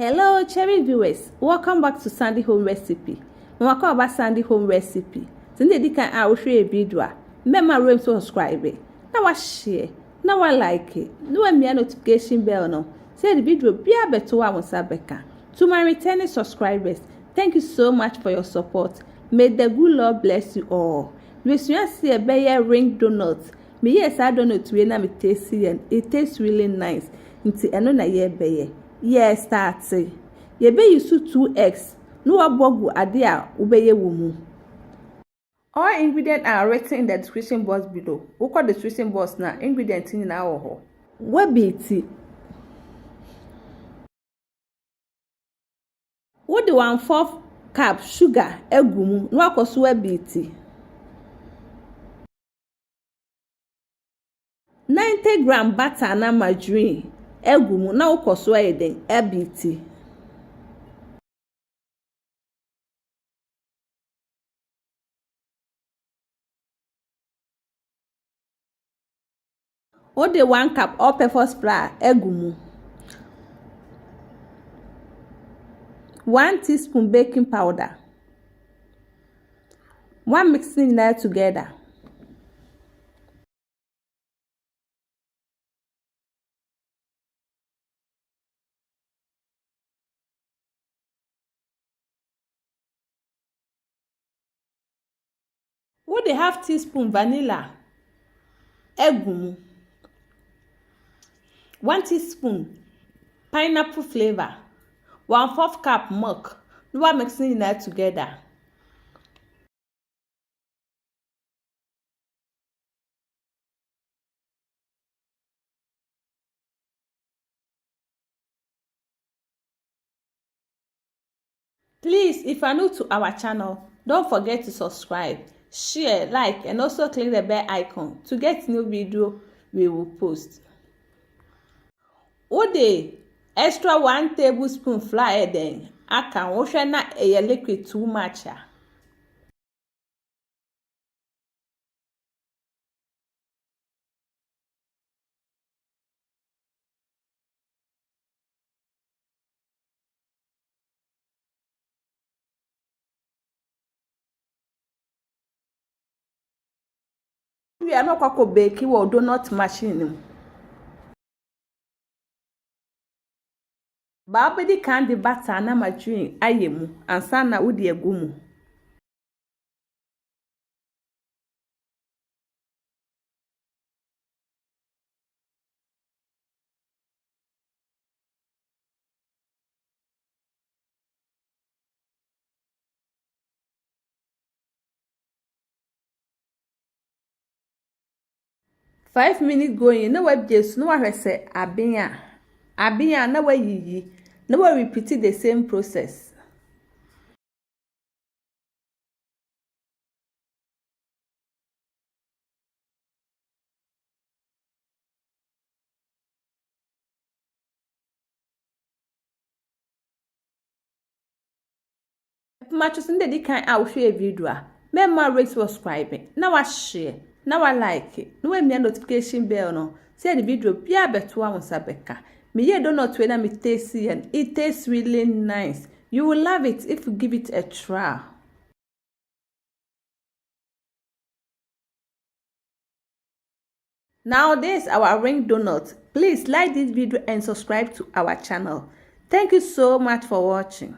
Hello cherry viewers, welcome back to Sandy Home Recipe. Mwaka about Sandy Home Recipe. Sindi di kan a share video a remember to subscribe. Na wa share, na wa like it. No me notification bell no. Say the video bia beto wa wonsabeka. To my returning subscribers, thank you so much for your support. May the good Lord bless you all. We see a bear ring donut. Me yes I donut we na me tasty and it tastes really nice. Nti eno na ye beye. Yes, start. Ye be use 2 eggs. No abogu ade a ubeye wo mu. All ingredients are written in the description box below. Woko the description box na ingredients ni na wo ho. We be tea. Wo the 1/4 cup sugar egu mu. No akoso we be tea. 90 gram butter na margarine. Egu mu na ukoso eden ebiti. O de 1 cup all-purpose flour egu mu. 1 teaspoon baking powder. 1 mixing that together. Would they have teaspoon vanilla? Egu. 1 teaspoon pineapple flavor. 1/4 cup milk. No mixing that together. Please, if you are new to our channel, don't forget to subscribe, share, like, and also click the bell icon to get new video we will post. Ode extra 1 tablespoon flour then aka wo hwe na e liquid too much. We are not kwako bake wo donut machine. Babedi candy butter na margarine ayemu ansa na udi egumu. Five minutes going na web just no ahwese abinya na wayiyi na we repeat the same process. Macho sinde di kan a wo hwe video a memma rate subscribe na wa share na wa like na we notification bell no say the video bia beto a wonsabeka. Me ye donut we na me tasty and it tastes really nice. You will love it if you give it a try. Now this is our ring donut. Please like this video and subscribe to our channel. Thank you so much for watching.